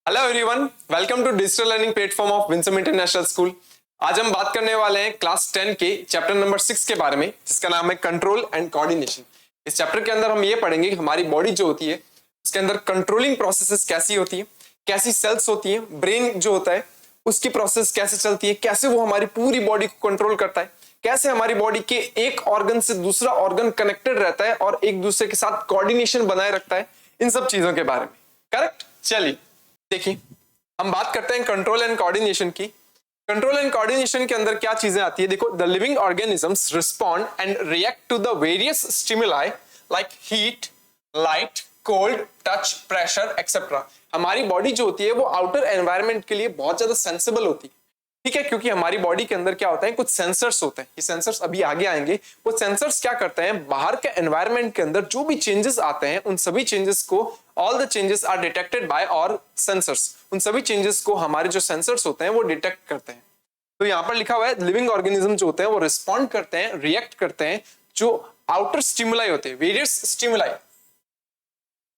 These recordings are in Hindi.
Hello everyone, welcome to digital learning platform of Winsome International School. आज हम बात करने वाले हैं क्लास 10 के चैप्टर नंबर 6 के बारे में, जिसका नाम है कंट्रोल एंड कोऑर्डिनेशन। इस चैप्टर के अंदर हम ये पढ़ेंगे कि हमारी बॉडी जो होती है उसके अंदर कंट्रोलिंग प्रोसेसेस कैसी होती है, कैसी सेल्स होती है, ब्रेन जो होता है उसकी प्रोसेस कैसे चलती है, कैसे वो हमारी पूरी बॉडी को कंट्रोल करता है, कैसे हमारी बॉडी के एक ऑर्गन से दूसरा ऑर्गन कनेक्टेड रहता है और एक दूसरे के साथ कोऑर्डिनेशन बनाए रखता है, इन सब चीजों के बारे में। करेक्ट? चलिए देखिए, हम बात करते हैं कंट्रोल एंड कोऑर्डिनेशन की। कंट्रोल एंड कोऑर्डिनेशन के अंदर क्या चीजें आती है? देखो, the living organisms respond and react to the various stimuli like heat, light, cold, touch, pressure etcetera. हमारी बॉडी जो होती है वो आउटर एनवायरनमेंट के लिए बहुत ज्यादा सेंसिबल होती है, ठीक है, क्योंकि हमारी बॉडी के अंदर क्या होता है, कुछ सेंसर्स होते हैं। ये सेंसर्स अभी आगे आएंगे। वो सेंसर्स क्या करते हैं, बाहर के एनवायरनमेंट के अंदर जो भी चेंजेस आते हैं उन सभी चेंजेस को, all the changes are detected by और सेंसर्स, उन सभी चेंजेस को हमारे जो सेंसर्स होते हैं वो डिटेक्ट करते हैं। तो यहाँ पर लिखा हुआ है लिविंग ऑर्गेनिज्म जो होते हैं वो रिस्पॉन्ड करते हैं, रिएक्ट करते हैं जो आउटर स्टिमुलाई होते हैं, various stimuli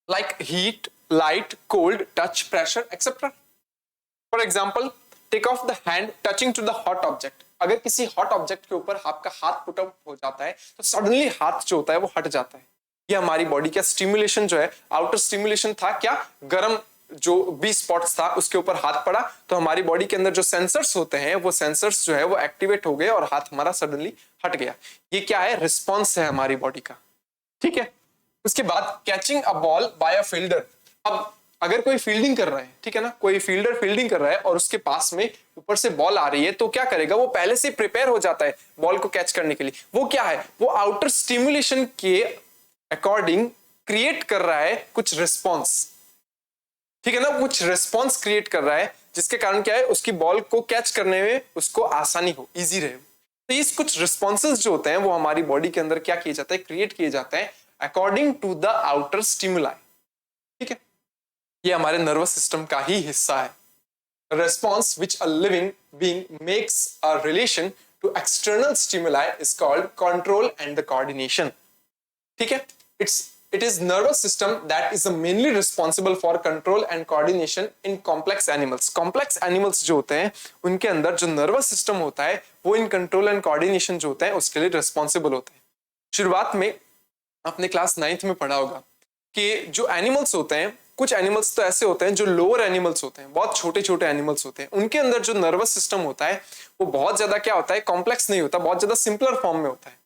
like heat, light, cold, touch, pressure etcetera. For example, take off the hand touching to the hot object. अगर किसी हॉट ऑब्जेक्ट के ऊपर आपका हाथ पुट अप हो जाता है तो सडनली हाथ जो होता है वो हट जाता है। ये हमारी बॉडी का स्टिमुलेशन जो है, आउटर स्टिमुलेशन था। क्या? गर्म जो भी स्पॉट्स था उसके ऊपर हाथ पड़ा तो हमारी बॉडी के अंदर जो सेंसर्स होते हैं वो सेंसर्स जो है वो एक्टिवेट हो गए और हाथ हमारा सडनली हट गया। ये क्या है? रिस्पॉन्स है हमारी बॉडी का, ठीक है। उसके बाद catching a ball by a fielder. अब अगर कोई फील्डिंग कर रहा है, ठीक है ना, कोई फील्डर फील्डिंग कर रहा है और उसके पास में ऊपर से बॉल आ रही है तो क्या करेगा, वो पहले से प्रिपेयर हो जाता है बॉल को कैच करने के लिए। वो क्या है, वो आउटर स्टिमुलेशन के अकॉर्डिंग क्रिएट कर रहा है कुछ रिस्पॉन्स, ठीक है ना, कुछ रिस्पॉन्स क्रिएट कर रहा है जिसके कारण क्या है, उसकी बॉल को कैच करने में उसको आसानी हो, इजी रहे। तो ये कुछ रिस्पॉन्सेज जो होते हैं वो हमारी बॉडी के अंदर क्या किए जाते हैं, क्रिएट किए जाते हैं according to the outer stimuli, ठीक है। ये हमारे नर्वस सिस्टम का ही हिस्सा है। Response which a living being makes a relation to external stimuli is called control and the coordination, ठीक है। It is nervous system that is mainly responsible for control and coordination in complex animals. Complex animals जो होते हैं उनके अंदर जो नर्वस सिस्टम होता है वो इन कंट्रोल एंड कोऑर्डिनेशन जो होता है उसके लिए रिस्पॉन्सिबल होता है। शुरुआत में आपने क्लास 9th में पढ़ा होगा कि जो एनिमल्स होते हैं, कुछ एनिमल्स तो ऐसे होते हैं जो लोअर एनिमल्स होते हैं, बहुत छोटे छोटे एनिमल्स होते हैं, उनके अंदर जो नर्वस सिस्टम होता है वो बहुत ज्यादा क्या होता है, कॉम्प्लेक्स नहीं होता, बहुत ज्यादा सिंपलर फॉर्म में होता है,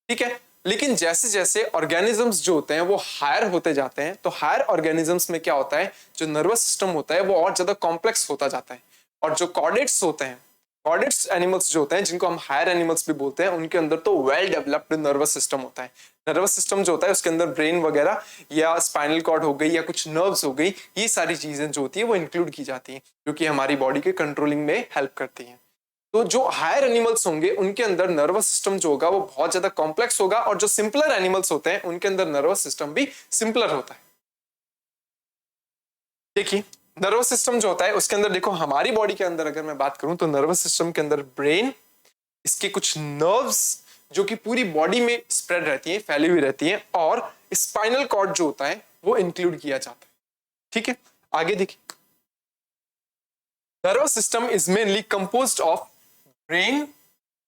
ठीक है। लेकिन जैसे जैसे ऑर्गेनिजम्स जो होते हैं वो हायर होते जाते हैं तो हायर ऑर्गेनिजम्स में क्या होता है, जो नर्वस सिस्टम होता है वो और ज्यादा कॉम्प्लेक्स होता जाता है। और जो कॉर्डेट्स होते हैं, कॉर्डेट्स एनिमल्स जो होते हैं जिनको हम हायर एनिमल्स भी बोलते हैं, उनके अंदर तो वेल डेवलप्ड नर्वस सिस्टम होता है। नर्वस सिस्टम जो होता है उसके अंदर ब्रेन वगैरह या स्पाइनल कॉर्ड हो गई या कुछ नर्व्स हो गई, ये सारी चीजें जो होती है वो इंक्लूड की जाती हैं जो कि हमारी बॉडी के कंट्रोलिंग में हेल्प करती हैं। तो जो हायर एनिमल्स होंगे उनके अंदर नर्वस सिस्टम जो होगा वो बहुत ज्यादा कॉम्प्लेक्स होगा और जो सिंपलर एनिमल्स होते हैं उनके अंदर नर्वस सिस्टम भी सिंपलर होता है। देखिए, नर्वस सिस्टम जो होता है उसके अंदर देखो, हमारी बॉडी के अंदर अगर मैं बात करूं तो नर्वस सिस्टम के अंदर ब्रेन, इसके कुछ नर्व्स जो कि पूरी बॉडी में स्प्रेड रहती हैं, फैली हुई रहती हैं, और स्पाइनल कॉर्ड जो होता है वो इंक्लूड किया जाता है, ठीक है। आगे देखिए, nervous system is mainly composed of brain,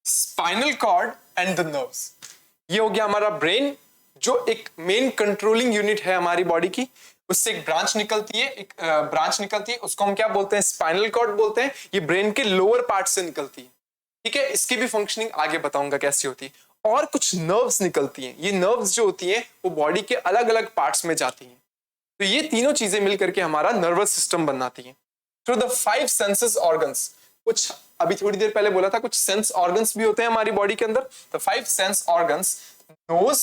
spinal cord and the nerves. ये हो गया हमारा ब्रेन जो एक मेन कंट्रोलिंग यूनिट है हमारी बॉडी की। उससे एक ब्रांच निकलती है, उसको हम क्या बोलते हैं, स्पाइनल कॉर्ड बोलते हैं। ये ब्रेन के लोअर पार्ट से निकलती है, ठीक है। इसकी भी फंक्शनिंग आगे बताऊंगा कैसी होती है। और कुछ नर्व्स निकलती हैं, ये नर्व्स जो होती हैं वो बॉडी के अलग अलग पार्ट्स में जाती हैं। तो ये तीनों चीजें मिलकर के हमारा नर्वस सिस्टम बनाती हैं। थ्रू द 5 सेंसेस ऑर्गन्स, कुछ अभी थोड़ी देर पहले बोला था कुछ सेंस ऑर्गन्स भी होते हैं हमारी बॉडी के अंदर। The 5 sense organs, nose,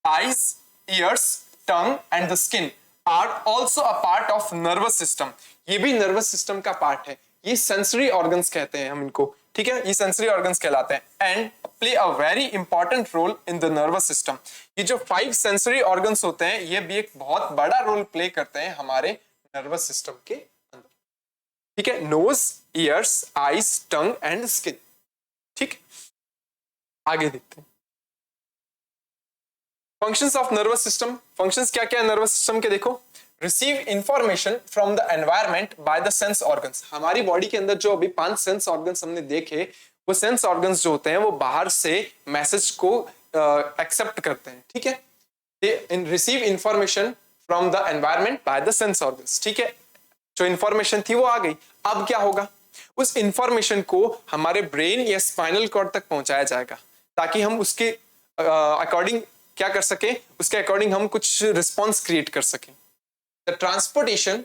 eyes, ears, tongue and the skin are also a part of nervous system. ये भी नर्वस सिस्टम का पार्ट है। ये सेंसरी ऑर्गन्स कहते हैं हम इनको, ठीक है, ये सेंसरी ऑर्गन्स कहलाते हैं and play a very important role in the nervous system. ये जो 5 सेंसरी ऑर्गन्स होते हैं ये भी एक बहुत बड़ा रोल प्ले करते हैं हमारे नर्वस सिस्टम के अंदर, ठीक है। Nose, ears, eyes, tongue and skin, ठीक। आगे देखते हैं functions of nervous system. Functions क्या क्या है नर्वस सिस्टम के, देखो, receive information from the environment by the sense organs. हमारी बॉडी के अंदर जो अभी 5 सेंस ऑर्गन्स हमने देखे, वो सेंस ऑर्गन्स जो होते हैं वो बाहर से मैसेज को एक्सेप्ट करते हैं, ठीक है। They receive information from the environment by the sense organs, ठीक है। जो इंफॉर्मेशन थी वो आ गई, अब क्या होगा, उस इंफॉर्मेशन को हमारे ब्रेन या स्पाइनल कॉर्ड तक पहुंचाया जाएगा, ताकि हम उसके अकॉर्डिंग क्या कर सके, उसके अकॉर्डिंग हम कुछ रिस्पॉन्स क्रिएट कर सकें। The transportation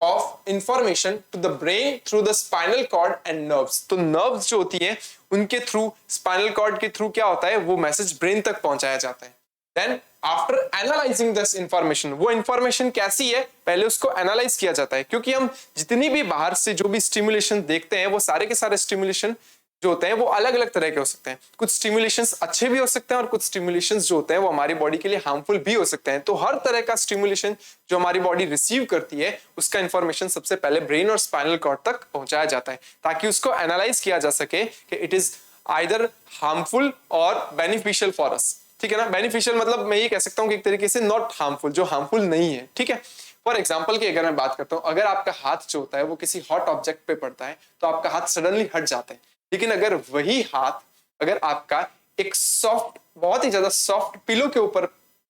of information to the brain through the spinal cord and nerves. तो नर्व्स जो होती हैं उनके थ्रू, स्पाइनल कॉर्ड के थ्रू क्या होता है, वो मैसेज ब्रेन तक पहुंचाया जाता है। Then after analysing this information, वो इंफॉर्मेशन कैसी है, पहले उसको एनालाइज किया जाता है, क्योंकि हम जितनी भी बाहर से जो भी स्टिमुलेशन देखते हैं, वो सारे के सारे स्टिमुलेशन जो होते हैं वो अलग अलग तरह के हो सकते हैं। कुछ स्टिमुलेशंस अच्छे भी हो सकते हैं और कुछ स्टिमुलेशंस जो होते हैं वो हमारी बॉडी के लिए हार्मफुल भी हो सकते हैं। तो हर तरह का स्टिमुलेशन जो हमारी बॉडी रिसीव करती है, उसका इंफॉर्मेशन सबसे पहले ब्रेन और स्पाइनल कॉर्ड तक पहुंचाया जाता है, ताकि उसको एनालाइज किया जा सके कि इट इज आइदर हार्मफुल और बेनिफिशियल फॉर अस, ठीक है ना। बेनिफिशियल मतलब मैं ये कह सकता हूँ कि एक तरीके से नॉट हार्मफुल, जो हार्मफुल नहीं है, ठीक है। फॉर एग्जाम्पल की अगर मैं बात करता हूँ, अगर आपका हाथ जो होता है वो किसी हॉट ऑब्जेक्ट पे पड़ता है तो आपका हाथ सडनली हट जाता है, लेकिन अगर वही हाथ अगर आपका एक सॉफ्ट, बहुत ही ज्यादा सॉफ्ट पिलो के ऊपर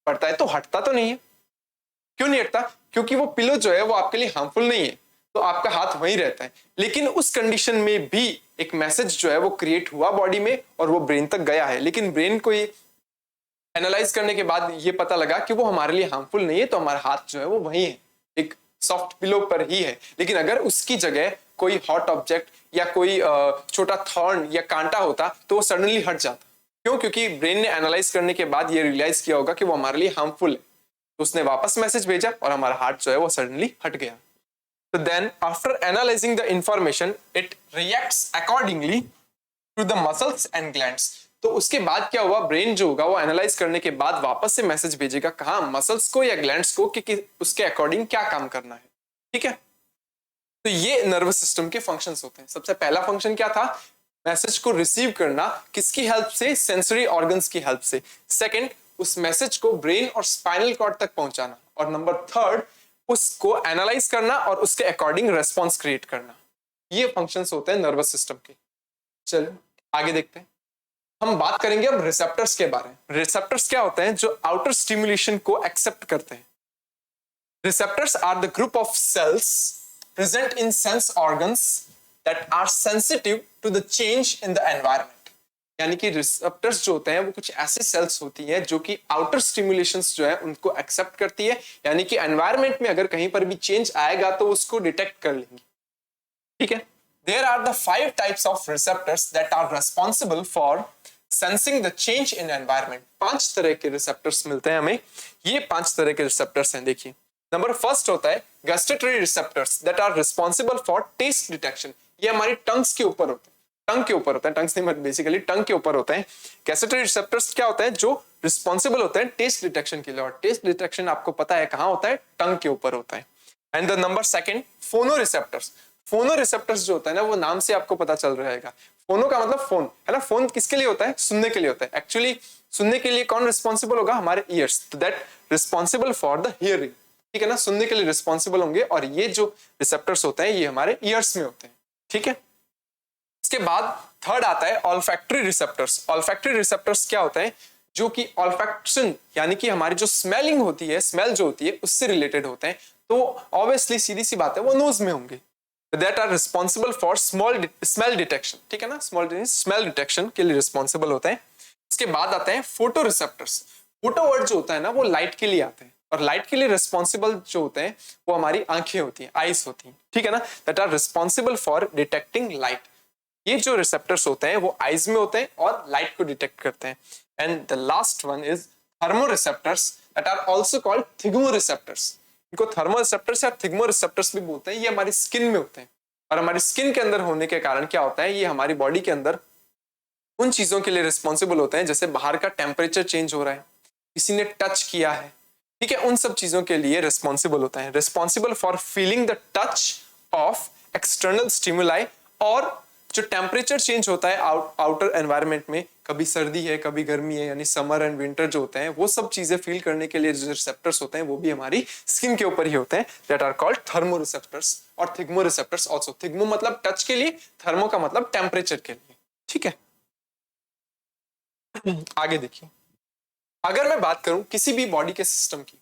पड़ता है तो हटता तो नहीं है। क्यों नहीं हटता, क्योंकि वो पिलो जो है वो आपके लिए हार्मफुल नहीं है, तो आपका हाथ वहीं रहता है। लेकिन उस कंडीशन में भी एक मैसेज जो है वो क्रिएट हुआ बॉडी में और वो ब्रेन तक गया है, लेकिन ब्रेन को ये एनालाइज करने के बाद ये पता लगा कि वो हमारे लिए हार्मफुल नहीं है, तो हमारा हाथ जो है वो वहीं है, एक सॉफ्ट पिलो पर ही है। लेकिन अगर उसकी जगह कोई हॉट ऑब्जेक्ट या कोई छोटा थॉर्न या कांटा होता तो वो सडनली हट जाता। क्यों, क्योंकि ब्रेन ने एनालाइज करने के बाद ये रियलाइज किया होगा कि वो हमारे लिए हार्मफुल है, तो उसने वापस मैसेज भेजा और हमारा हाथ जो है वो सडनली हट गया। तो then after analysing the information it reacts accordingly to the muscles and glands. तो उसके बाद क्या हुआ, ब्रेन जो होगा वो एनालाइज करने के बाद वापस से मैसेज भेजेगा कहाँ, मसल्स को या ग्लैंड्स को, कि उसके अकॉर्डिंग क्या काम करना है, ठीक है। तो ये नर्वस सिस्टम के फंक्शंस होते हैं। सबसे पहला फंक्शन क्या था, मैसेज को रिसीव करना, किसकी हेल्प से, सेंसरी ऑर्गन्स की हेल्प से। सेकंड, उस मैसेज को ब्रेन और स्पाइनल कॉर्ड तक पहुंचाना, और नंबर थर्ड, उसको एनालाइज करना और उसके अकॉर्डिंग रेस्पॉन्स क्रिएट करना। ये फंक्शंस होते हैं नर्वस सिस्टम के। चलो आगे देखते हैं। हम बात करेंगे अब रिसेप्टर्स के बारे में। रिसेप्टर्स क्या होते हैं, जो आउटर स्टिमुलेशन को एक्सेप्ट करते हैं। Receptors are the group of cells present in sense organs that are sensitive to the change in the environment. यानी कि रिसेप्टर्स जो होते हैं वो कुछ ऐसे सेल्स होती हैं जो कि आउटर स्टिमुलेशंस जो है उनको एक्सेप्ट करती है, यानी कि एनवायरनमेंट में अगर कहीं पर भी चेंज आएगा तो उसको डिटेक्ट कर लेंगी, ठीक है। There are the 5 types of receptors that are responsible for sensing the change in environment। 5 तरह के रिसेप्टर्स मिलते हैं हमें। ये 5 तरह के रिसेप्टर्स हैं, देखिए। नंबर फर्स्ट होता है gustatory receptors that are responsible for taste detection. ये हमारी टंग्स के ऊपर होते हैं, टंग के ऊपर होता है, टंग्स नहीं, बेसिकली टंग के ऊपर होते हैं। गस्टेटरी रिसेप्टर्स क्या होता है, जो रिस्पॉन्सिबल होते हैं टेस्ट डिटेक्शन के लिए, और टेस्ट डिटेक्शन आपको पता है कहाँ होता है, टंग के ऊपर होता है। एंड द नंबर सेकंड, फोनो रिसेप्टर्स। फोनो रिसेप्टर्स जो होता है ना, वो नाम से आपको पता चल रहेगा। फोनो का मतलब फोन है ना, फोन किसके लिए होता है, सुनने के लिए होता है। एक्चुअली सुनने के लिए कौन रिस्पॉन्सिबल होगा, हमारे ईयर्स, तो that responsible for the hearing, ठीक है ना, सुनने के लिए रिस्पॉन्सिबल होंगे, और ये जो रिसेप्टर्स होते हैं ये हमारे ईयर्स में होते हैं, ठीक है। इसके बाद थर्ड आता है ऑल्फैक्टरी रिसेप्टर्स। ऑल्फैक्टरी रिसेप्टर्स क्या होते हैं, जो कि ऑल्फैक्शन यानी कि हमारी जो स्मेलिंग होती है, स्मेल जो होती है उससे रिलेटेड होते हैं। तो ऑब्वियसली सीधी सी बात है वो नोज में होंगे, that are responsible for smell detection, ठीक है ना, smell detection के लिए रिस्पॉन्सिबल होते हैं। इसके बाद आते हैं फोटो रिसेप्टर्स। फोटो वर्ड जो होता है ना वो लाइट के लिए आते हैं, और लाइट के लिए रिस्पॉन्सिबल जो होते हैं वो हमारी आंखें होती हैं, आईज होती हैं, ठीक है ना, that are responsible for detecting light। ये जो रिसेप्टर्स होते हैं वो आईज में होते हैं और लाइट को डिटेक्ट करते हैं। And the last one is thermoreceptors that are also called thigmoreceptors. इनको थर्मोरिसेप्टर्स या थिग्मोरिसेप्टर्स भी बोलते हैं। ये हमारी स्किन में होते हैं, और हमारी स्किन के अंदर होने के कारण क्या होता है, ये हमारी बॉडी के अंदर उन चीजों के लिए रिस्पॉन्सिबल होते हैं, जैसे बाहर का टेम्परेचर चेंज हो रहा है, किसी ने टच किया है, ठीक है, उन सब चीजों के लिए रिस्पॉन्सिबल होता है। Responsible for feeling the touch of external stimuli, और जो टेम्परेचर चेंज होता है आउटर एनवायरनमेंट में, कभी सर्दी है कभी गर्मी है, यानी समर एंड विंटर जो होते हैं, वो सब चीजें फील करने के लिए जो रिसेप्टर्स होते हैं वो भी हमारी स्किन के ऊपर ही होते हैं, that are called thermo receptors और थिग्मो रिसेप्टर्स ऑल्सो। थिग्मो मतलब टच के लिए, थर्मो का मतलब टेम्परेचर के लिए। ठीक है, आगे देखिए, अगर मैं बात करूं किसी भी बॉडी के सिस्टम की,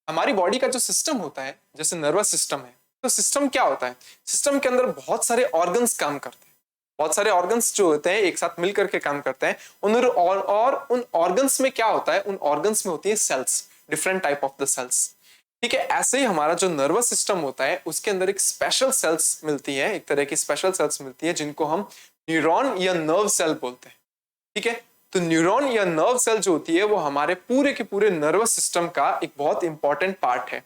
हमारी बॉडी का जो सिस्टम होता है जैसे नर्वस सिस्टम है, तो सिस्टम क्या होता है, सिस्टम के अंदर बहुत सारे ऑर्गन्स काम करते हैं, बहुत सारे ऑर्गन्स जो होते हैं एक साथ मिलकर के काम करते हैं। और उन ऑर्गन्स में क्या होता है, उन ऑर्गन्स में होती है cells, different type of the cells. ठीक है, ऐसे ही हमारा जो नर्वस सिस्टम होता है उसके अंदर एक स्पेशल सेल्स मिलती है, एक तरह की स्पेशल सेल्स मिलती है जिनको हम न्यूरॉन या नर्व सेल बोलते हैं। ठीक है, तो न्यूरॉन या नर्व सेल जो होती है वो हमारे पूरे के पूरे नर्वस सिस्टम का एक बहुत इंपॉर्टेंट पार्ट है।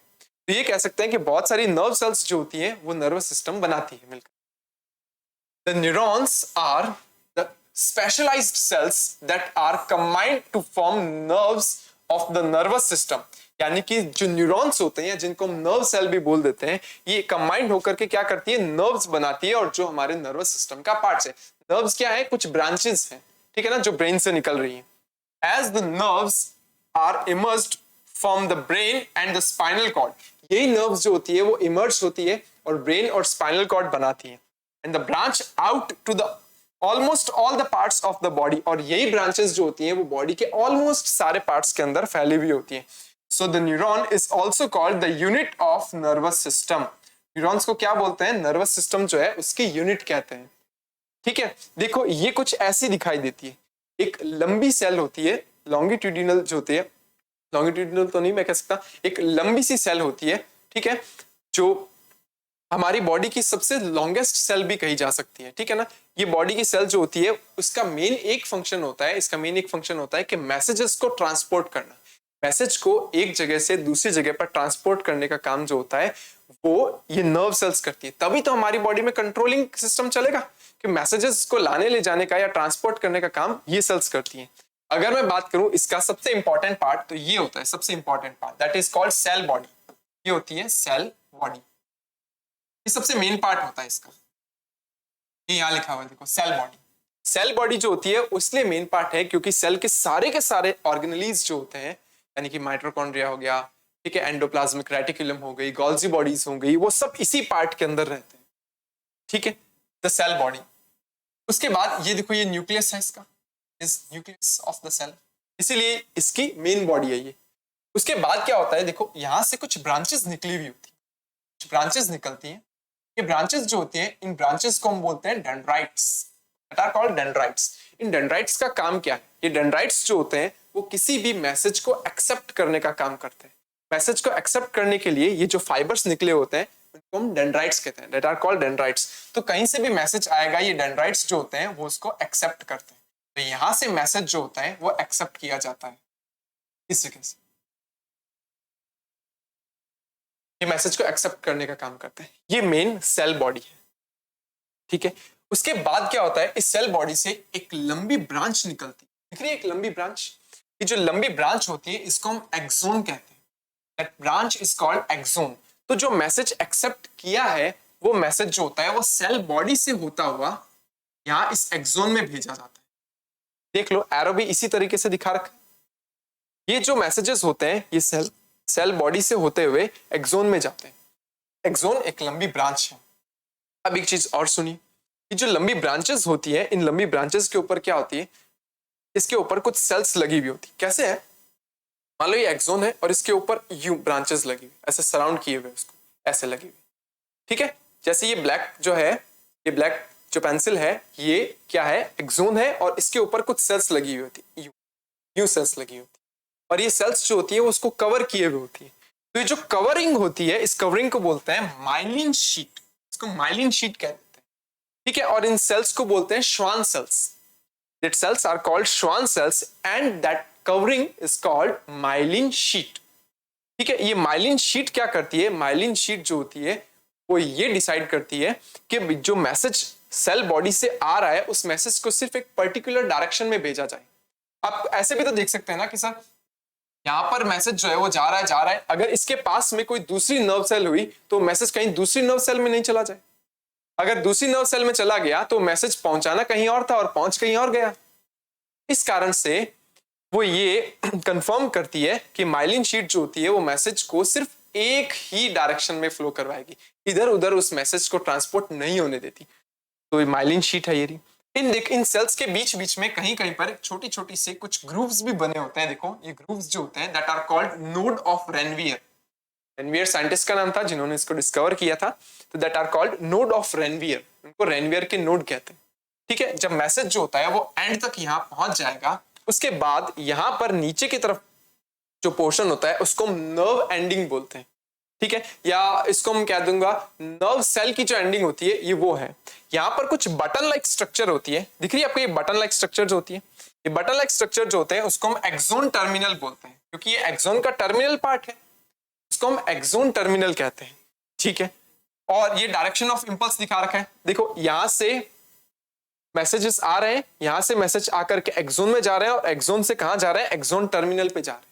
तो ये कह सकते हैं कि बहुत सारी नर्व सेल्स जो होती हैं वो नर्वस सिस्टम बनाती है मिलकर। The neurons are the specialised cells that are combined to form nerves of the nervous system, यानी कि जो न्यूरॉन्स होते हैं जिनको हम नर्व सेल भी बोल देते हैं, ये कंबाइंड होकर के क्या करती है, नर्व्स बनाती है, और जो हमारे नर्वस सिस्टम का पार्ट्स है। नर्व्स क्या है, कुछ ब्रांचेस हैं, ठीक है ना, जो ब्रेन से निकल रही है। As the nerves are emerged from the brain and the spinal cord, यही नर्व्स जो होती है वो इमर्ज होती है और ब्रेन और स्पाइनल कॉर्ड बनाती है। And the branch out to the almost all the parts of the body, और यही ब्रांचेस जो होती हैं वो बॉडी के ऑलमोस्ट सारे पार्ट्स के अंदर फैली हुई होती हैं। So the neuron is also called the unit of nervous system. Neurons को क्या बोलते हैं, नर्वस सिस्टम जो है उसकी यूनिट कहते हैं। ठीक है, देखो ये कुछ ऐसी दिखाई देती है, एक लंबी सेल होती है, लॉन्गिट्यूडिनल जो होती है, लॉन्गिट्यूडिनल तो नहीं मैं कह सकता, एक लंबी सी सेल होती है, ठीक है, जो हमारी बॉडी की सबसे लॉन्गेस्ट सेल भी कही जा सकती है। ठीक है ना, ये बॉडी की सेल जो होती है उसका मेन एक फंक्शन होता है, इसका मेन एक फंक्शन होता है कि मैसेजेस को ट्रांसपोर्ट करना, मैसेज को एक जगह से दूसरी जगह पर ट्रांसपोर्ट करने का काम जो होता है वो ये नर्व सेल्स करती है। तभी तो हमारी बॉडी में कंट्रोलिंग सिस्टम चलेगा कि मैसेजेस को लाने ले जाने का या ट्रांसपोर्ट करने का काम ये सेल्स करती हैं। अगर मैं बात करूं इसका सबसे इंपॉर्टेंट पार्ट, तो ये होता है सबसे important part, that is called cell body. ये होती है सेल बॉडी, ये सबसे मेन पार्ट होता है इसका। ये यहां लिखा हुआ है देखो, सेल बॉडी। सेल बॉडी जो होती है इसलिए मेन पार्ट है क्योंकि सेल के सारे ऑर्गेनेलीज जो होते हैं, यानी कि माइटोकॉन्ड्रिया हो गया, ठीक है, एंडोप्लाज्मिक रेटिकुलम हो गई, गोल्जी बॉडीज हो गई, वो सब इसी पार्ट के अंदर रहते हैं। ठीक है, द सेल बॉडी। उसके बाद ये देखो, ये न्यूक्लियस है इसका, is nucleus of the cell, इसीलिए इसकी मेन बॉडी है ये। उसके बाद क्या होता है, देखो यहां से कुछ ब्रांचेस निकली हुई होती है, कुछ ब्रांचेस निकलती हैं। ये ब्रांचेस जो होती हैं, इन ब्रांचेस को हम बोलते हैं dendrites, that are called dendrites. इन डेंड्राइट्स का काम क्या है, ये डेंड्राइट्स जो होते हैं वो किसी भी मैसेज को एक्सेप्ट करने का काम करते हैं। मैसेज को एक्सेप्ट करने के लिए ये जो फाइबर्स निकले होते हैं उनको हम डेंड्राइट्स कहते हैं, दैट आर कॉल्ड डेंड्राइट्स। तो कहीं से भी मैसेज आएगा, ये डेंड्राइट्स जो होते हैं वो उसको एक्सेप्ट करते हैं। तो यहां से मैसेज जो होता है वो एक्सेप्ट किया जाता है इस जगह से, ये मैसेज को एक्सेप्ट करने का काम करते हैं। ये मेन सेल बॉडी है। ठीक है, उसके बाद क्या होता है, इस सेल बॉडी से एक लंबी ब्रांच निकलती है, दिख रही है एक लंबी ब्रांच। ये जो लंबी ब्रांच होती है इसको हम एक्सोन कहते हैं, that branch is called axon. तो जो मैसेज एक्सेप्ट किया है वो मैसेज जो होता है वो सेल बॉडी से होता हुआ यहां इस एक्सोन में भेजा जाता है। देख लो एरो भी इसी तरीके से दिखा रखा है। ये जो मैसेजेस होते हैं ये सेल बॉडी से होते हुए एक्सोन में जाते हैं। एक्सोन एक लंबी ब्रांच है। अब एक चीज और सुनिए, ये जो लंबी ब्रांचेस होती है, इन लंबी ब्रांचेस के ऊपर क्या होती है, इसके ऊपर कुछ सेल्स लगी हुई होती है। कैसे है, मान लो ये एक्सोन है और इसके ऊपर यू ब्रांचेस लगी हुई, ऐसे सराउंड किए हुए उसको, ऐसे लगी हुई। ठीक है, जैसे ये ब्लैक जो है, ये ब्लैक जो पेंसिल है, ये क्या है, एक्सोन है, और इसके ऊपर कुछ सेल्स लगी हुई होती, यू सेल्स लगी होती, और ये सेल्स जो होती है वो उसको कवर किए हुए होती है। तो ये जो कवरिंग होती है, इस कवरिंग को बोलते हैं माइलिन शीट, इसको माइलिन शीट कहते हैं। ठीक है, और इन सेल्स को बोलते हैं Schwann cells. That cells are called Schwann cells and that covering is called myelin sheet. ठीक है, ये माइलिन शीट क्या करती है, माइलिन शीट जो होती है वो ये डिसाइड करती है कि जो मैसेज सेल बॉडी से आ रहा है उस मैसेज को सिर्फ एक पर्टिकुलर डायरेक्शन में भेजा जाए। आप ऐसे भी तो देख सकते हैं ना कि सर यहाँ पर मैसेज जो है वो जा रहा है, अगर इसके पास में कोई दूसरी नर्व सेल हुई तो मैसेज कहीं दूसरी नर्व सेल में नहीं चला जाए, अगर दूसरी नर्व सेल में चला गया तो मैसेज पहुंचाना कहीं और था और पहुंच कहीं और गया। इस कारण से वो ये कंफर्म करती है कि माइलिन शीट जो होती है वो मैसेज को सिर्फ एक ही डायरेक्शन में फ्लो करवाएगी, इधर उधर उस मैसेज को ट्रांसपोर्ट नहीं होने देती। तो ये माइलिन शीट है ये। इन सेल्स के बीच बीच में कहीं कहीं पर छोटी छोटी से कुछ ग्रूव्स भी बने होते हैं। देखो ये ग्रूव्स जो होते हैं that are called node of Ranvier. Ranvier scientist का नाम था जिन्होंने इसको डिस्कवर किया था। तो that are called node of Ranvier, उनको रेनवियर के नोड कहते हैं। ठीक है, जब मैसेज जो होता है वो एंड तक यहाँ पहुंच जाएगा, उसके बाद यहाँ पर नीचे की तरफ जो पोर्शन होता है उसको हम नर्व एंडिंग बोलते हैं। ठीक है, या इसको हम कह दूंगा नर्व सेल की जो एंडिंग होती है ये वो है। यहाँ पर कुछ बटन लाइक स्ट्रक्चर होती है, दिख रही है आपको ये बटन लाइक स्ट्रक्चर जो होती है। ये बटन लाइक स्ट्रक्चर जो होते हैं उसको हम एक्सोन टर्मिनल बोलते हैं, क्योंकि ये एक्सोन का टर्मिनल पार्ट है, इसको हम एक्सोन टर्मिनल कहते हैं। ठीक है, और ये डायरेक्शन ऑफ इंपल्स दिखा रखा है। देखो यहां से मैसेजेस आ रहे हैं, यहां से मैसेज आकर के एक्सोन में जा रहे हैं और एक्सोन से कहां जा रहे हैं, एक्सोन टर्मिनल पे जा रहे हैं।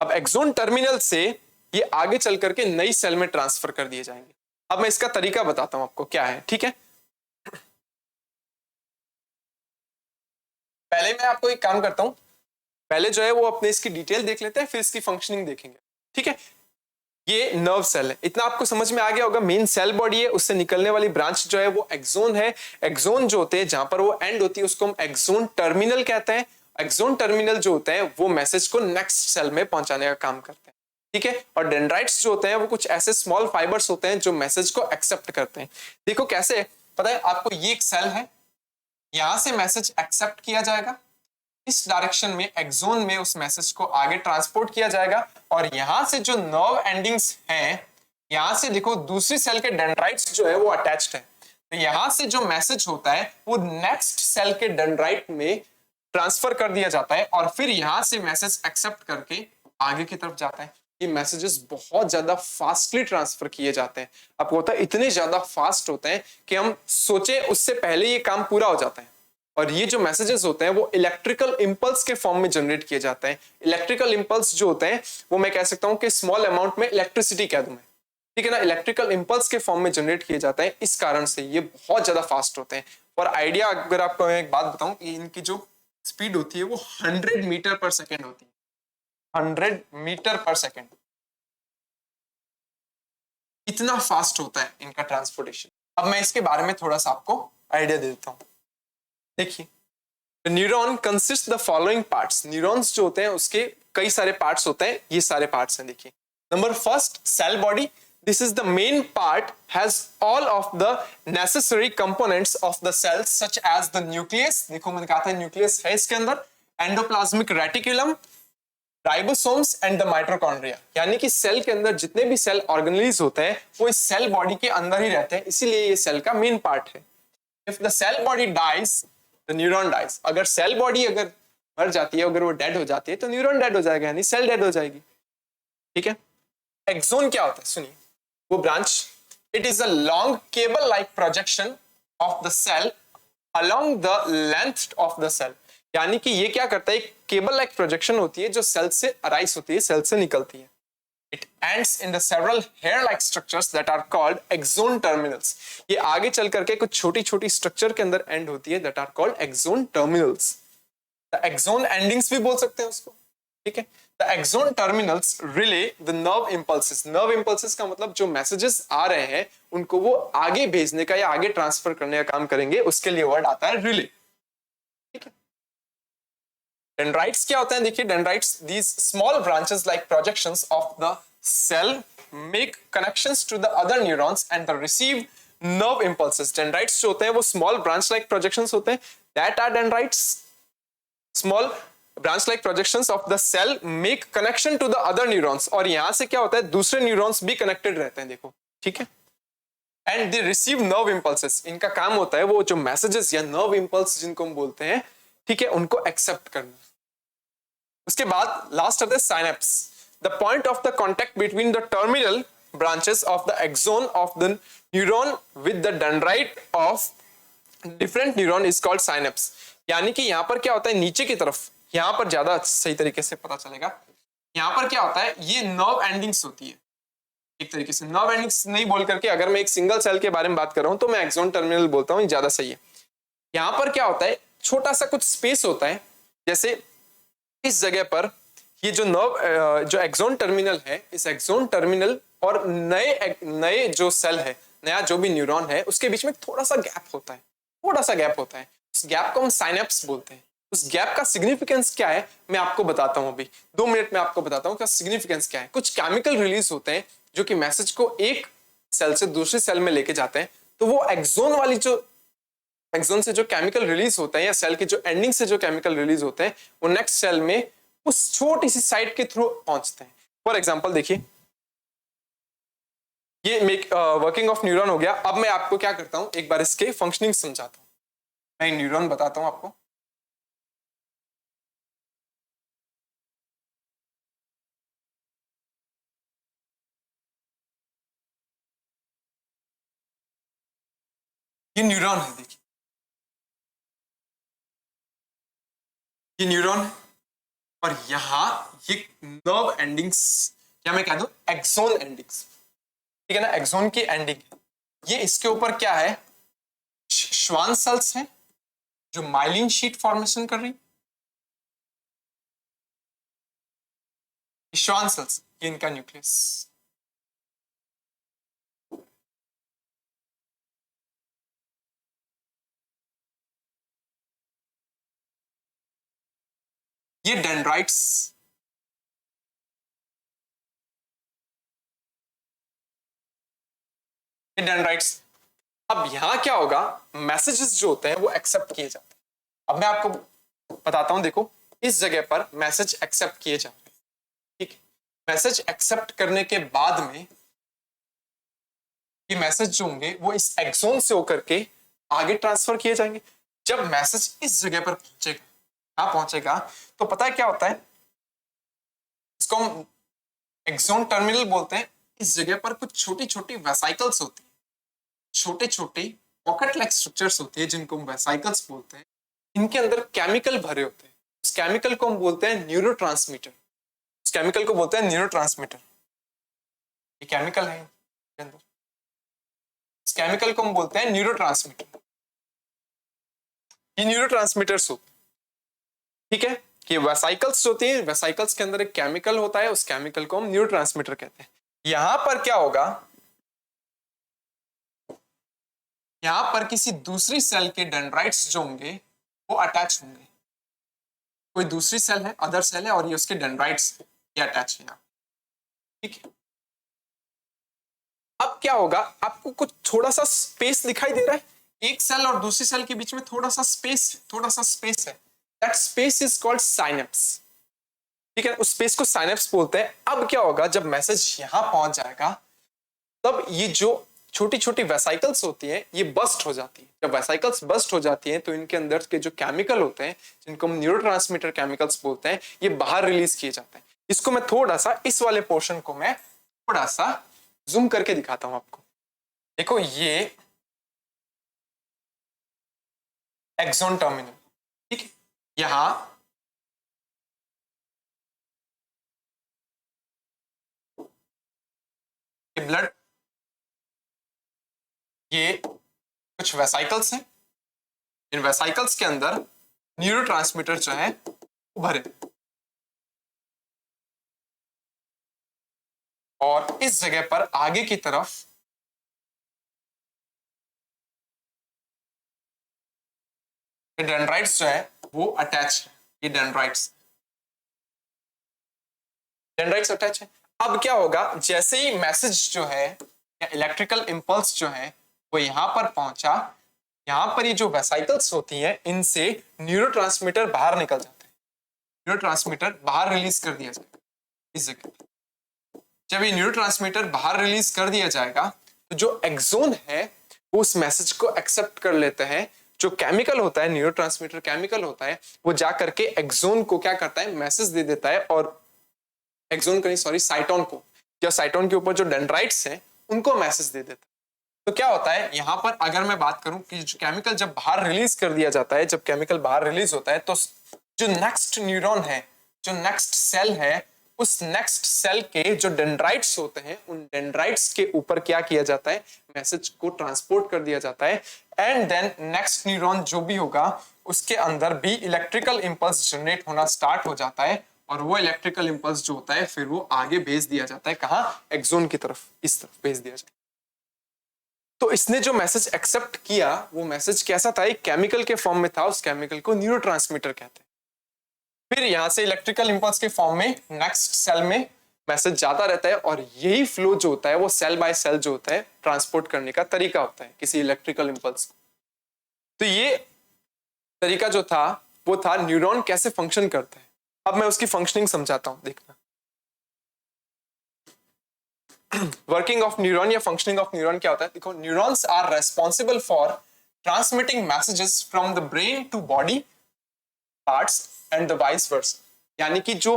अब एक्सोन टर्मिनल से ये आगे चल करके नई सेल में ट्रांसफर कर दिए जाएंगे। अब मैं इसका तरीका बताता हूं आपको क्या है। ठीक है, पहले मैं आपको एक काम करता हूं, पहले जो है वो अपने इसकी डिटेल देख लेते हैं, फिर इसकी फंक्शनिंग देखेंगे। ठीक है, ये नर्व सेल है, इतना आपको समझ में आ गया होगा। मेन सेल बॉडी है, उससे निकलने वाली ब्रांच जो है वो एक्सोन है। एक्सोन जो होते हैं जहां पर वो एंड होती है उसको हम एक्सोन टर्मिनल कहते हैं। एक्सोन टर्मिनल जो होते हैं वो मैसेज को नेक्स्ट सेल में पहुंचाने का काम करते हैं। ठीक है, और डेंड्राइट्स जो होते हैं वो कुछ ऐसे स्मॉल फाइबर्स होते हैं जो मैसेज को एक्सेप्ट करते हैं। देखो कैसे, पता है आपको, ये एक सेल है, यहां से मैसेज एक्सेप्ट किया जाएगा, इस डायरेक्शन में एक्सोन में उस मैसेज को आगे ट्रांसपोर्ट किया जाएगा, और यहां से जो नर्व एंडिंग्स हैं, यहां से देखो दूसरी सेल के डेंड्राइट्स जो है वो अटैच्ड है। तो यहां से जो मैसेज होता है वो नेक्स्ट सेल के डेंड्राइट में ट्रांसफर कर दिया जाता है, और फिर यहां से मैसेज एक्सेप्ट करके आगे की तरफ जाता है। ये मैसेजेस बहुत ज्यादा फास्टली ट्रांसफर किए जाते हैं। आपको होता है इतने ज्यादा फास्ट होते हैं कि हम सोचे उससे पहले ये काम पूरा हो जाता है। और ये जो मैसेजेस होते हैं वो इलेक्ट्रिकल इंपल्स के फॉर्म में जनरेट किए जाते हैं। इलेक्ट्रिकल इंपल्स जो होते हैं वो मैं कह सकता हूं कि स्मॉल अमाउंट में इलेक्ट्रिसिटी कह दूं मैं, ठीक है ना, इलेक्ट्रिकल इंपल्स के फॉर्म में जनरेट किए जाते हैं। इस कारण से ये बहुत ज्यादा फास्ट होते हैं। और आइडिया अगर आपको एक बात बताऊं कि इनकी जो स्पीड होती है वो 100 मीटर पर सेकेंड होती है। 100 मीटर पर सेकेंड, इतना फास्ट होता है इनका ट्रांसपोर्टेशन। अब मैं इसके बारे में थोड़ा सा आपको आइडिया दे देता हूं। देखिए, neuron consist the following parts. Neurons जो होते हैं उसके कई सारे पार्ट्स होते हैं, ये सारे पार्ट्स हैं। देखिए, number first, cell body. This is the main part, has all of the necessary components of the cells such as the nucleus. देखो मैंने कहा था न्यूक्लियस है इसके अंदर, endoplasmic reticulum, ribosomes and the mitochondria. यानी कि सेल के अंदर जितने भी सेल ऑर्गेनेल्स होते हैं वो इस सेल बॉडी के अंदर ही रहते हैं, इसीलिए ये सेल का मेन पार्ट है। If the cell body dies the neuron dies. अगर सेल बॉडी अगर मर जाती है, अगर वो डेड हो जाती है तो न्यूरॉन डेड हो जाएगा, यानी सेल डेड हो जाएगी। ठीक है, एक्सोन क्या होता है सुनिए, वो branch, it is a long cable like projection of the cell along the length of the cell. यानी कि ये क्या करता है, एक केबल लाइक प्रोजेक्शन होती है जो सेल से अराइज होती है, सेल से निकलती है। It ends in the several hair-like structures that are called axon terminals. ये आगे चल करके कुछ छोटी छोटी स्ट्रक्चर के अंदर एंड होती है, that are called axon terminals. The axon endings भी बोल सकते हैं उसको। ठीक है, the axon terminals relay the nerve impulses. nerve impulses का मतलब जो मैसेजेस आ रहे हैं उनको वो आगे भेजने का या आगे ट्रांसफर करने का काम करेंगे, उसके लिए वर्ड आता है रिले। ठीक है, डेंड्राइट्स क्या होते हैं, देखिए dendrites, these small branches like projections of the cell make connections to the other neurons and the receive nerve impulses. Dendrites जो होते हैं वो small branch like projections होते हैं, that are dendrites. small branch like projections of the cell make connection to the other neurons, और यहां से क्या होता है दूसरे न्यूरॉन्स भी कनेक्टेड रहते हैं। देखो, ठीक है, and they receive nerve impulses. इनका काम होता है वो जो मैसेजेस या नर्व इंपल्स जिनको हम बोलते हैं, ठीक है, उनको एक्सेप्ट करना। उसके बाद लास्ट आते हैं synapse, the point of the contact between the terminal branches of the axon of the neuron with the dendrite of different neuron is called synapse. यानी कि यहां पर क्या होता है, नीचे की तरफ, यहां पर ज्यादा सही तरीके से पता चलेगा, यहां पर क्या होता है, ये नर्व एंडिंग्स होती है। एक तरीके से नर्व एंडिंग्स नहीं बोल करके अगर मैं एक सिंगल सेल के बारे में बात कर रहा हूं तो मैं एक्सॉन टर्मिनल बोलता हूं, ज्यादा सही है। यहां पर क्या होता है, छोटा सा कुछ स्पेस होता है, जैसे इस जगह पर ये जो नर्व जो एक्सॉन टर्मिनल है, इस एक्सॉन टर्मिनल और नए नए जो सेल है, नया जो भी न्यूरॉन है, उसके बीच में थोड़ा सा गैप होता है, थोड़ा सा गैप होता है। उस गैप को हम साइनेप्स बोलते हैं। उस गैप का सिग्निफिकेंस क्या है मैं आपको बताता हूं, अभी 2 मिनट में आपको बताता हूं क्या सिग्निफिकेंस क्या है। कुछ केमिकल रिलीज होते हैं जो कि मैसेज को एक सेल से दूसरे सेल में लेके जाते हैं। तो वो एक्सोन वाली जो एक्सोन से जो केमिकल रिलीज होते हैं या सेल के जो एंडिंग से जो केमिकल रिलीज होते हैं वो नेक्स्ट सेल में उस छोटी सी साइट के थ्रू पहुंचते हैं। फॉर एग्जांपल देखिए, ये वर्किंग ऑफ न्यूरॉन हो गया। अब मैं आपको क्या करता हूं, एक बार इसके फंक्शनिंग समझाता हूं। मैं न्यूरॉन बताता हूं आपको। ये न्यूरॉन है, देखिए ये न्यूरॉन है और यहां ये नर्व एंडिंग्स या मैं कह दूं एक्सोन एंडिंग्स, ठीक है ना, एक्सोन की एंडिंग। ये इसके ऊपर क्या है, श्वान सेल्स हैं जो माइलिन शीट फॉर्मेशन कर रही। श्वान सेल्स ये इनका न्यूक्लियस। ये डेंड्राइट्स, ये डेंड्राइट्स। अब यहां क्या होगा, मैसेजेस जो होते हैं वो एक्सेप्ट किए जाते हैं। अब मैं आपको बताता हूं, देखो इस जगह पर मैसेज एक्सेप्ट किए जाते हैं, ठीक है। मैसेज एक्सेप्ट करने के बाद में ये मैसेज जो होंगे वो इस एक्सोन से होकर के आगे ट्रांसफर किए जाएंगे। जब मैसेज इस जगह पर पहुंचेगा, कहां पहुंचेगा, तो पता है क्या होता है, इसको हम एक्सोन टर्मिनल बोलते हैं। इस जगह पर कुछ छोटी छोटी वेसाइकल्स होती है, छोटे छोटे पॉकेट लाइक स्ट्रक्चर्स होती है जिनको हम वेसाइकल्स बोलते हैं। इनके अंदर केमिकल भरे होते हैं। उस केमिकल को हम बोलते हैं न्यूरोट्रांसमीटर। उस केमिकल को बोलते हैं न्यूरोट्रांसमीटर। ये केमिकल है इसके अंदर, इस केमिकल को हम बोलते हैं न्यूरोट्रांसमीटर। ये न्यूरोट्रांसमीटर्स होते हैं, ठीक है। कि वेसाइकल्स होती है, वेसाइकल्स के अंदर एक केमिकल होता है, उस केमिकल को हम न्यूरोट्रांसमीटर कहते हैं। यहां पर क्या होगा, यहां पर किसी दूसरी सेल के डेंड्राइट्स जो होंगे वो अटैच होंगे। कोई दूसरी सेल है, अदर सेल है और ये उसके डेंड्राइट्स ये अटैच है, ठीक है। अब क्या होगा, आपको कुछ थोड़ा सा स्पेस दिखाई दे रहा है, एक सेल और दूसरी सेल के बीच में थोड़ा सा स्पेस है। That space is called synapse, ठीक है। उस स्पेस को साइनेप्स बोलते हैं। अब क्या होगा, जब मैसेज यहां पहुंच जाएगा तब ये जो छोटी छोटी वेसाइकल्स होती हैं ये बस्ट हो जाती है। जब वेसाइकल्स बस्ट हो जाती हैं तो इनके अंदर के जो केमिकल होते हैं जिनको हम न्यूरोट्रांसमीटर केमिकल्स बोलते हैं ये बाहर रिलीज किए जाते हैं। इसको मैं थोड़ा सा, इस वाले पोर्शन को मैं थोड़ा सा जूम करके दिखाता हूं आपको। देखो ये एक्सोन टर्मिनल, ठीक है। यहां ब्लड, ये कुछ वेसाइकल्स हैं, इन वेसाइकल्स के अंदर न्यूरोट्रांसमीटर जो है भरे, और इस जगह पर आगे की तरफ ये डेंड्राइट्स जो है वो अटैच है। ये डेंड्राइट्स अटैच है। अब क्या होगा, जैसे ही मैसेज जो है या इलेक्ट्रिकल इंपल्स जो है वो यहां पर पहुंचा, यहां पर ये जो वेसाइकल्स होती हैं इनसे न्यूरोट्रांसमीटर बाहर निकल जाते हैं। न्यूरोट्रांसमीटर बाहर रिलीज कर दिया जाएगा इस जगह। जब ये न्यूरोट्रांसमीटर बाहर रिलीज कर दिया जाएगा तो जो एक्सोन है वो उस मैसेज को एक्सेप्ट कर लेते हैं। जो केमिकल होता है, न्यूरोट्रांसमीटर केमिकल होता है, वो जा करके एक्सोन को क्या करता है, मैसेज दे देता है। और एक्सोन का नहीं, सॉरी, साइटोन को, या साइटोन के ऊपर जो डेंड्राइट्स हैं उनको मैसेज दे देता है। तो क्या होता है यहां पर, अगर मैं बात करूं कि जो केमिकल जब बाहर रिलीज कर दिया जाता है, जब केमिकल बाहर रिलीज होता है तो जो नेक्स्ट न्यूरॉन है, जो नेक्स्ट सेल है उस नेक्स्ट सेल के जो डेंड्राइट्स होते हैं उन डेंड्राइट्स के ऊपर क्या किया जाता है, मैसेज को ट्रांसपोर्ट कर दिया जाता है। एंड देन नेक्स्ट न्यूरॉन जो भी होगा उसके अंदर भी इलेक्ट्रिकल इंपल्स जनरेट होना स्टार्ट हो जाता है और वो इलेक्ट्रिकल इंपल्स जो होता है फिर वो आगे भेज दिया जाता है, कहाँ, एक्सोन की तरफ, इस तरफ भेज दिया जाता है। तो इसने जो मैसेज एक्सेप्ट किया वो मैसेज कैसा था, एक केमिकल के फॉर्म में था, उस केमिकल को न्यूरोट्रांसमीटर कहते हैं। फिर यहां से इलेक्ट्रिकल इंपल्स के फॉर्म में नेक्स्ट सेल में मैसेज जाता रहता है और यही फ्लो जो होता है वो सेल बाय सेल जो होता है ट्रांसपोर्ट करने का तरीका होता है किसी इलेक्ट्रिकल इंपल्स को। तो ये तरीका जो था वो था न्यूरॉन कैसे फंक्शन करता है। अब मैं उसकी फंक्शनिंग समझाता हूं, देखना। वर्किंग ऑफ न्यूरॉन या फंक्शनिंग ऑफ न्यूरॉन क्या होता है, देखो, neurons are responsible for transmitting messages from the brain to body parts and the vice versa. यानी कि जो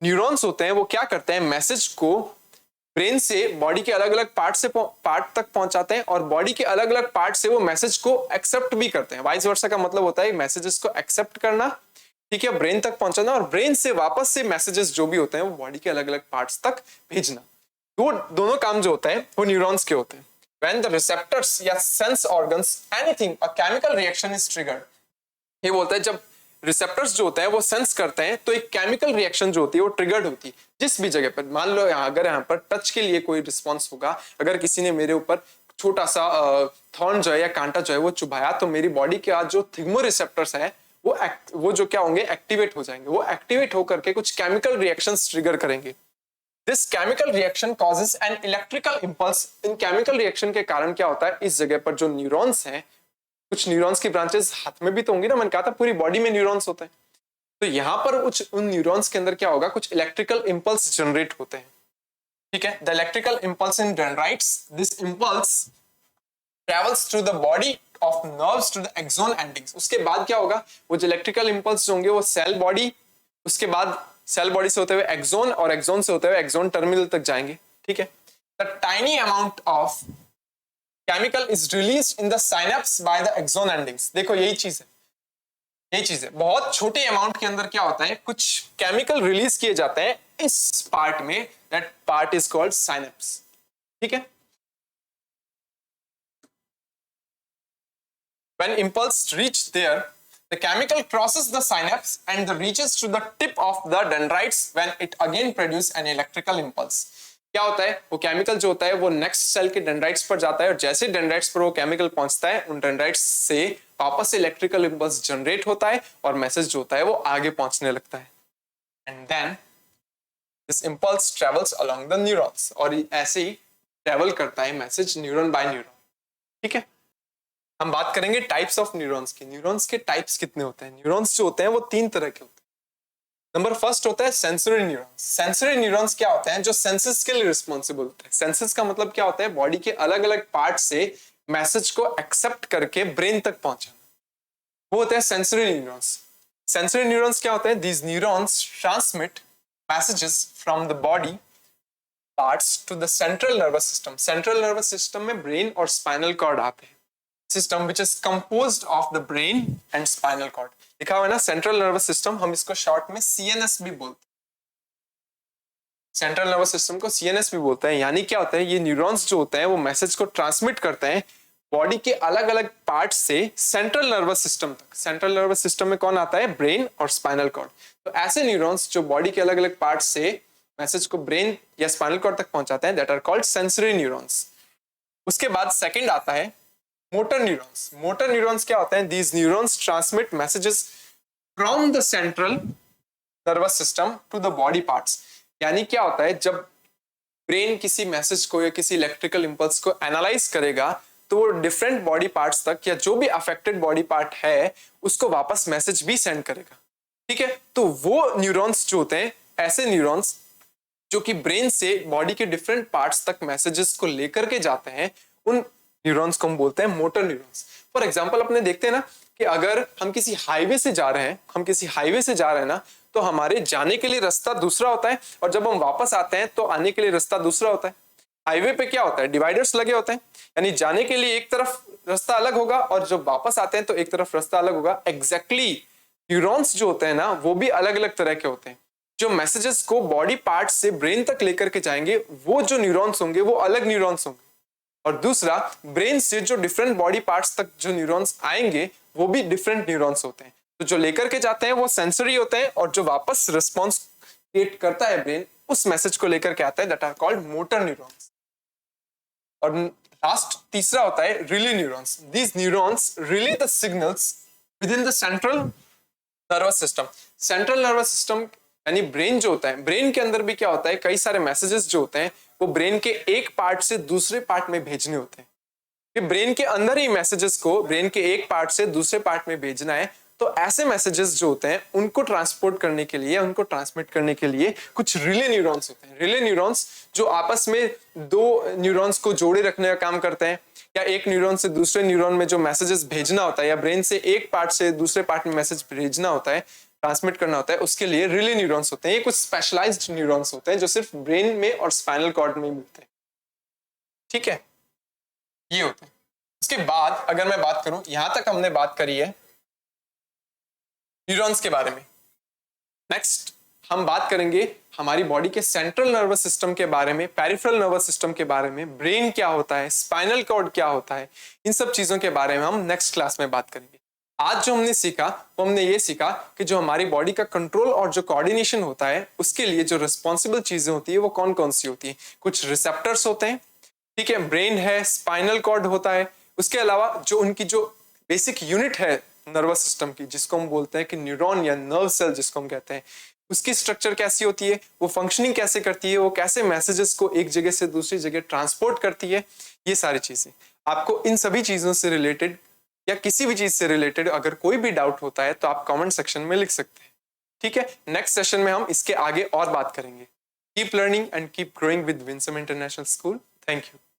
न्यूरॉन्स होते हैं वो क्या करते हैं, मैसेज को ब्रेन से बॉडी के अलग अलग पार्ट तक पहुंचाते हैं और बॉडी के अलग अलग पार्ट से वो मैसेज को एक्सेप्ट भी करते हैं। वाइस वर्सा का मतलब होता है मैसेजेस को एक्सेप्ट करना, ठीक है, ब्रेन तक पहुंचाना और ब्रेन से वापस से मैसेजेस जो भी होते हैं वो बॉडी के अलग अलग पार्ट्स तक भेजना। वो दोनों काम जो होते हैं वो न्यूरॉन्स के होते हैं। When the receptors या sense organs anything a chemical reaction is triggered, ये बोलता है जब रिसेप्टर्स जो होते हैं वो सेंस करते हैं तो एक केमिकल रिएक्शन जो होती है वो ट्रिगर्ड होती है जिस भी जगह पर। मान लो अगर यहाँ पर टच के लिए कोई रिस्पॉन्स होगा, अगर किसी ने मेरे ऊपर छोटा सा थॉर्न जो है या कांटा जो है वो चुभाया तो मेरी बॉडी के आज जो थिग्मो रिसेप्टर्स है वो जो क्या होंगे, एक्टिवेट हो जाएंगे। वो एक्टिवेट होकर के कुछ केमिकल रिएक्शंस ट्रिगर करेंगे। This chemical reaction causes an electrical impulse. In chemical reaction के कारण क्या होता है, इस जगह पर जो न्यूरॉन्स हैं, कुछ न्यूरॉन्स की ब्रांचेस हाथ में भी तो होंगी ना, मैंने कहा था पूरी बॉडी में न्यूरॉन्स होते हैं, तो यहां पर कुछ उन न्यूरॉन्स के अंदर क्या होगा, कुछ इलेक्ट्रिकल इंपल्स जनरेट होते हैं, ठीक है। The electrical impulse in dendrites, this impulse travels through the body of nerves to the axon endings. उसके बाद क्या होगा, वो जो इलेक्ट्रिकल इंपल्स होंगे वो सेल बॉडी, उसके बाद सेल बॉडी से होते हुए एक्सोन और एक्सोन से होते हुए एक्सोन टर्मिनल तक जाएंगे, ठीक है। The tiny amount of chemical is released in the synapse by the axon endings. देखो यही चीज है, बहुत छोटे अमाउंट के अंदर क्या होता है, कुछ केमिकल रिलीज किए जाते हैं इस पार्ट में, that part is called synapse, ठीक है। When impulse reach there, the chemical crosses the synapse and reaches to the tip of the dendrites when it again produces an electrical impulse. क्या होता है, वो केमिकल जो होता है वो नेक्स्ट सेल के डेंड्राइट्स पर जाता है और जैसे डेंड्राइट्स पर वो केमिकल पहुंचता है उन डेंड्राइट्स से वापस से इलेक्ट्रिकल इंपल्स जनरेट होता है और मैसेज जो होता है वो आगे पहुंचने लगता है। And then this impulse travels along the neurons, और ऐसे ही ट्रेवल करता है मैसेज न्यूरॉन बाय न्यूरॉन, ठीक है। हम बात करेंगे टाइप्स ऑफ न्यूरॉन्स की। न्यूरॉन्स के टाइप्स कितने होते हैं, न्यूरॉन्स जो होते हैं वो 3 तरह के होते हैं। नंबर फर्स्ट होता है सेंसरी न्यूरॉन्स। सेंसरी न्यूरॉन्स क्या होते हैं, जो सेंसेस के लिए रिस्पॉन्सिबल होते हैं। सेंसेस का मतलब क्या होता है, बॉडी के अलग अलग पार्ट से मैसेज को एक्सेप्ट करके ब्रेन तक पहुंचाना, वो होते हैं सेंसरी न्यूरॉन्स। सेंसरी न्यूरॉन्स क्या होते हैं, these neurons transmit messages from the body parts to the central nervous system. Central nervous system में ब्रेन और स्पाइनल कॉर्ड आते हैं। System which is composed of the brain and spinal cord, लिखा हुआ है ना सेंट्रल नर्वस सिस्टम, हम इसको शॉर्ट में सीएनएस भी बोलते हैं। सेंट्रल नर्वस सिस्टम को सीएनएस भी बोलते हैं। यानी क्या होता है, ये न्यूरॉन्स जो होते हैं वो मैसेज को ट्रांसमिट करते हैं बॉडी के अलग अलग पार्ट से सेंट्रल नर्वस सिस्टम तक। सेंट्रल नर्वस सिस्टम में कौन आता है, ब्रेन और स्पाइनल कॉर्ड। तो ऐसे न्यूरॉन्स जो बॉडी के अलग अलग पार्ट से मैसेज को ब्रेन या स्पाइनल कॉर्ड तक पहुंचाते हैं, that are called sensory neurons. उसके बाद सेकंड आता है मोटर न्यूरॉन्स। मोटर न्यूरॉन्स क्या होते हैं, these neurons transmit messages from the central nervous system to the body parts. यानी क्या होता है, जब ब्रेन किसी मैसेज को या किसी इलेक्ट्रिकल इंपल्स को एनालाइज करेगा तो वो डिफरेंट बॉडी पार्ट्स तक या जो भी अफेक्टेड बॉडी पार्ट है उसको वापस मैसेज भी सेंड करेगा, ठीक है। तो वो न्यूरॉन्स जो होते हैं, ऐसे न्यूरॉन्स जो कि ब्रेन से बॉडी के डिफरेंट पार्ट्स तक मैसेजेस को लेकर के जाते हैं, उन न्यूरॉन्स को हम बोलते हैं मोटर न्यूरॉन्स। फॉर एग्जांपल अपने देखते हैं ना कि अगर हम किसी हाईवे से जा रहे हैं, ना, तो हमारे जाने के लिए रास्ता दूसरा होता है और जब हम वापस आते हैं तो आने के लिए रास्ता दूसरा होता है। हाईवे पे क्या होता है, डिवाइडर्स लगे होते हैं, यानी जाने के लिए एक तरफ रास्ता अलग होगा और जब वापस आते हैं तो एक तरफ रास्ता अलग होगा। एग्जैक्टली न्यूरॉन्स जो होते हैं ना वो भी अलग अलग तरह के होते हैं। जो मैसेजेस को बॉडी पार्ट से ब्रेन तक लेकर के जाएंगे वो जो न्यूरॉन्स होंगे वो अलग न्यूरॉन्स होंगे, और दूसरा ब्रेन से जो डिफरेंट बॉडी पार्ट्स तक जो न्यूरॉन्स आएंगे वो भी डिफरेंट न्यूरॉन्स होते हैं। तो जो लेकर के जाते हैं वो सेंसरी होते हैं, और जो वापस रिस्पॉन्स क्रिएट करता है ब्रेन उस मैसेज को लेकर के आता है, that are called motor neurons. और लास्ट तीसरा होता है relay neurons. These neurons relay the signals within the central nervous system. Central nervous system यानी ब्रेन जो होता है, ब्रेन के अंदर भी क्या होता है, कई सारे मैसेजेस जो होते हैं वो ब्रेन के एक पार्ट से दूसरे पार्ट में भेजने होते हैं। कि ब्रेन के अंदर ही मैसेजेस को ब्रेन के एक पार्ट से दूसरे पार्ट में भेजना है, तो ऐसे मैसेजेस जो होते हैं उनको ट्रांसपोर्ट करने के लिए, उनको ट्रांसमिट करने के लिए कुछ रिले न्यूरॉन्स होते हैं। रिले न्यूरॉन्स जो आपस में दो न्यूरॉन्स को जोड़े रखने का काम करते हैं, या एक न्यूरॉन से दूसरे न्यूरॉन में जो मैसेजेस भेजना होता है, या ब्रेन से एक पार्ट से दूसरे पार्ट में मैसेज भेजना होता है, ट्रांसमिट करना होता है, उसके लिए रिले न्यूरॉन्स होते हैं। ये कुछ स्पेशलाइज्ड न्यूरॉन्स होते हैं जो सिर्फ ब्रेन में और स्पाइनल कॉर्ड में मिलते हैं। ठीक है, ये होते हैं। उसके बाद अगर मैं बात करूं, यहां तक हमने बात करी है न्यूरॉन्स के बारे में। नेक्स्ट हम बात करेंगे हमारी बॉडी के सेंट्रल नर्वस सिस्टम के बारे में, पेरिफेरल नर्वस सिस्टम के बारे में, ब्रेन क्या होता है, स्पाइनल कॉर्ड क्या होता है, इन सब चीजों के बारे में हम नेक्स्ट क्लास में बात करेंगे। आज जो हमने सीखा वो हमने ये सीखा कि जो हमारी बॉडी का कंट्रोल और जो कोऑर्डिनेशन होता है उसके लिए जो रिस्पॉन्सिबल चीजें होती है वो कौन कौन सी होती है। कुछ रिसेप्टर्स होते हैं, ठीक है, ब्रेन है, स्पाइनल कॉर्ड होता है, उसके अलावा जो उनकी जो बेसिक यूनिट है नर्वस सिस्टम की, जिसको हम बोलते हैं कि न्यूरॉन या नर्व सेल जिसको हम कहते हैं, उसकी स्ट्रक्चर कैसी होती है, वो फंक्शनिंग कैसे करती है, वो कैसे मैसेजेस को एक जगह से दूसरी जगह ट्रांसपोर्ट करती है, ये सारी चीजें। आपको इन सभी चीजों से रिलेटेड या किसी भी चीज से रिलेटेड अगर कोई भी डाउट होता है तो आप कमेंट सेक्शन में लिख सकते हैं। ठीक है, नेक्स्ट सेशन में हम इसके आगे और बात करेंगे। Keep learning and keep growing with Winsome International school. Thank you.